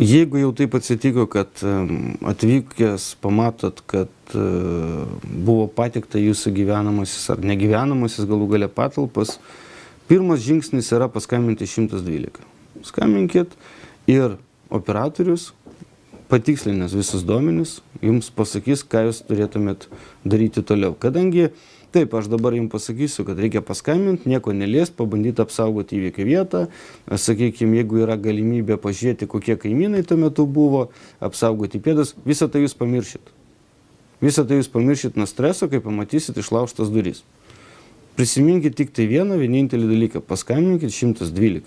Jeigu jau taip atsitiko, kad atvykęs pamatot, kad buvo patikta jūsų gyvenamasis ar negyvenamasis galų gale patalpas, pirmas žingsnis yra paskambinti 112. Skambinkit ir operatorius, patikslinęs visus duomenis, jums pasakys, ką jūs turėtumėt daryti toliau. Kadangi taip, aš dabar jums pasakysiu, kad reikia paskambinti, nieko neliest, pabandyti apsaugoti įvykio vietą. Sakykime, jeigu yra galimybė pažiūrėti, kokie kaimynai tuo metu buvo, apsaugoti pėdas, visą tai jūs pamiršit. Visą tai jūs pamiršit nuo streso, kai pamatysit išlaužtas duris. Prisiminkit tik tai vienintelį dalyką, paskambinkit 112.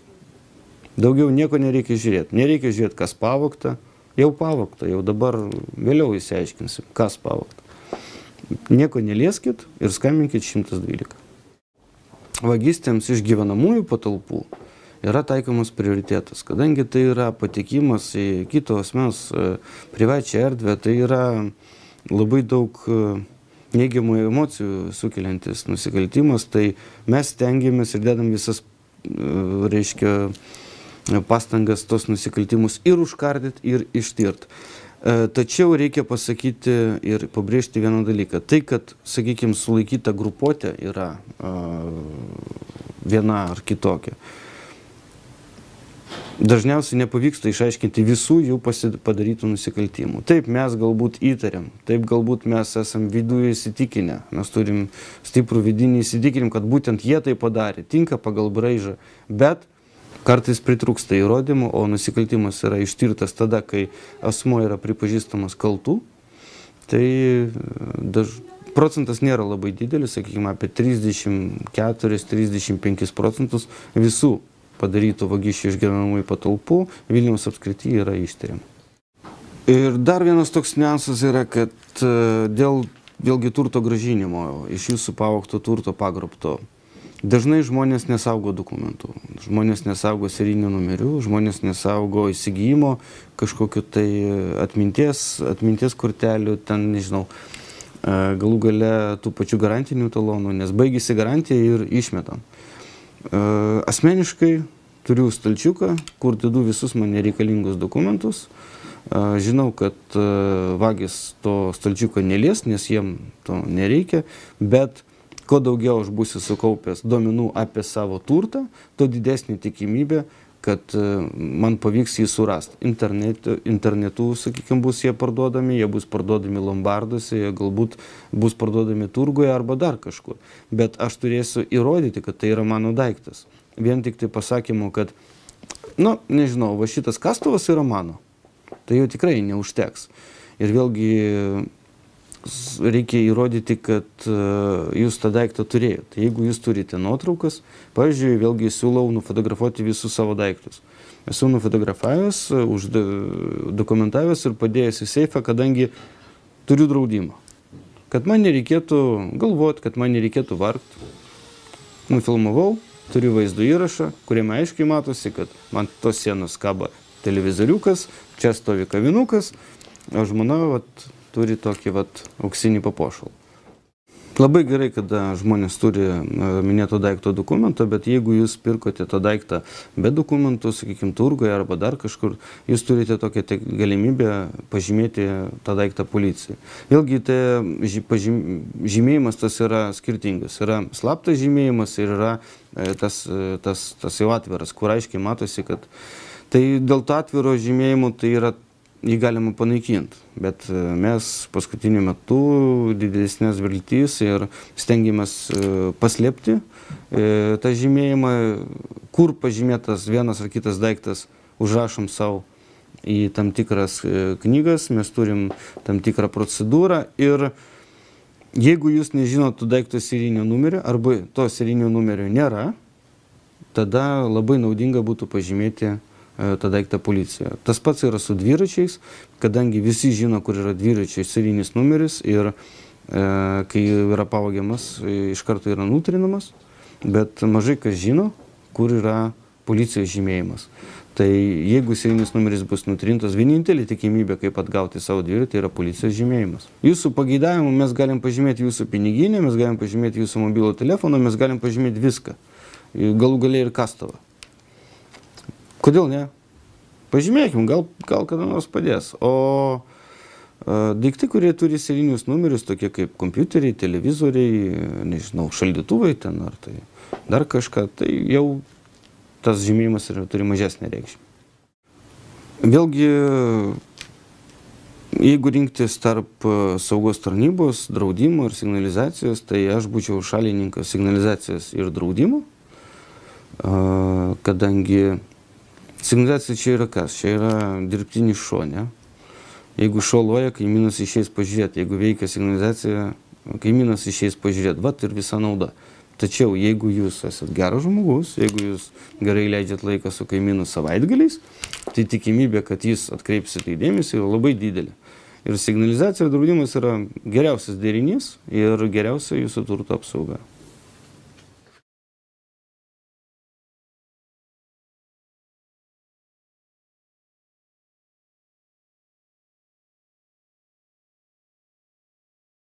Daugiau nieko nereikia žiūrėti. Nereikia žiūrėti, kas pavogta. Jau pavogta, jau dabar vėliau įsiaiškinsim, kas pavogta. Nieko nelieskit ir skambinkit 112. Vagystėms iš gyvenamųjų patalpų yra taikomas prioritetas, kadangi tai yra patekimas į kito asmens privačią erdvę, tai yra labai daug neigiamų emocijų sukeliantis nusikaltimas, tai mes stengiamės ir dedam visas, pastangas tos nusikaltimus ir užkardyti, ir ištirti. Tačiau reikia pasakyti ir pabrėžti vieną dalyką. Tai, kad, sakykime, sulaikyta grupuotė yra viena ar kitokia, dažniausiai nepavyksta išaiškinti visų jų padarytų nusikaltimų. Taip, mes galbūt įtariam, taip galbūt mes esam viduje įsitikinę, mes turim stiprų vidinį įsitikinimą, kad būtent jie tai padarė, tinka pagal braižą, bet kartais pritrūksta įrodymų, o nusikaltimas yra ištirtas tada, kai asmuo yra pripažįstamas kaltu. Tai procentas nėra labai didelis, sakykime, apie 34–35% visų padarytų vagysčių iš gyvenamųjų patalpų Vilniaus apskrityje yra ištiriama. Ir dar vienas toks niuansas yra, kad dėl vėlgi turto grąžinimo, iš jūsų pavogto turto pagrobto, dažnai žmonės nesaugo dokumentų, žmonės nesaugo serijinių numerių, žmonės nesaugo įsigijimo, kažkokiu tai atminties kortelių, ten, nežinau, galų gale tų pačių garantinių talonų, nes baigėsi garantija ir išmetam. Asmeniškai turiu stalčiuką, kur dedu visus man nereikalingus dokumentus. Žinau, kad vagis to stalčiuko nelies, nes jiem to nereikia, bet kuo daugiau aš būsiu sukaupęs duomenų apie savo turtą, tuo didesnė tikimybė, kad man pavyks jį surasti. Internetu, sakykime, bus jie parduodami, jie bus parduodami lombarduose, jie galbūt bus parduodami turguje arba dar kažkur. Bet aš turėsiu įrodyti, kad tai yra mano daiktas. Vien tik tai pasakymu, kad, nežinau, va šitas kastuvas yra mano. Tai jau tikrai neužteks. Ir vėlgi reikia įrodyti, kad jūs tą daiktą turėjote. Jeigu jūs turite nuotraukas, pavyzdžiui, vėlgi siūlau nufotografuoti visus savo daiktus. Esu nufotografavęs, dokumentavęs ir padėjęs į seifą, kadangi turiu draudimą. Kad man nereikėtų galvoti, kad man nereikėtų vargti. Nufilmavau, turiu vaizdo įrašą, kuriame aiškiai matosi, kad man tos sienos kaba televizoriukas, čia stovi kavinukas, o žmona turi tokį auksinį papuošalą. Labai gerai, kada žmonės turi minėto daikto dokumento, bet jeigu jūs pirkote tą daiktą be dokumentų, sakykime, turgoje arba dar kažkur, jūs turite tokią galimybę pažymėti tą daiktą policijai. Vėlgi, žymėjimas tas yra skirtingas. Yra slaptas žymėjimas ir yra tas jau atviras, kur aiškiai matosi, kad tai dėl to atviro žymėjimo tai yra jį galima panaikinti, bet mes paskutiniu metu didesnės viltys ir stengiamės paslėpti tą žymėjimą, kur pažymėtas vienas ar kitas daiktas, užrašom savo į tam tikras knygas, mes turim tam tikrą procedūrą ir jeigu jūs nežinot tų daiktų serijinio numerio arba to serijinio numerio nėra, tada labai naudinga būtų pažymėti tą daiktą policiją. Tas pats yra su dviračiais, kadangi visi žino, kur yra dviračiai serijinis numeris ir kai yra pavogiamas, iš karto yra nutrinamas, bet mažai kas žino, kur yra policijos žymėjimas. Tai jeigu serijinis numeris bus nutrintas, vienintelė tikimybė, kaip atgauti savo dviratį, tai yra policijos žymėjimas. Jūsų pageidavimu mes galim pažymėti jūsų piniginę, mes galim pažymėti jūsų mobilų telefoną, mes galim pažymėti viską. Galų gale ir kastuvą. Kodėl ne? pažymėkim, gal kada nors padės. O daiktai, kurie turi serijinius numerius, tokie kaip kompiuteriai, televizoriai, nežinau, šaldytuvai ten ar tai dar kažką, tai jau tas žymėjimas turi mažesnę reikšmę. Vėlgi, jeigu rinktis tarp saugos tarnybos, draudimo ir signalizacijos, tai aš būčiau šalininkas signalizacijos ir draudimo, kadangi signalizacija čia yra kas? Čia yra dirbtinis šuo, ne? Jeigu šuo loja, kaimynas išeis pažiūrėti. Jeigu veikia signalizacija, kaimynas išeis pažiūrėti. Vat ir visa nauda. Tačiau, jeigu jūs esat geras žmogus, jeigu jūs gerai leidžiat laiką su kaimynu savaitgaliais, tai tikimybė, kad jis atkreipsit į dėmesį, yra labai didelė. Ir signalizacija ir draudimas yra geriausias derinys ir geriausia jūsų turto apsauga.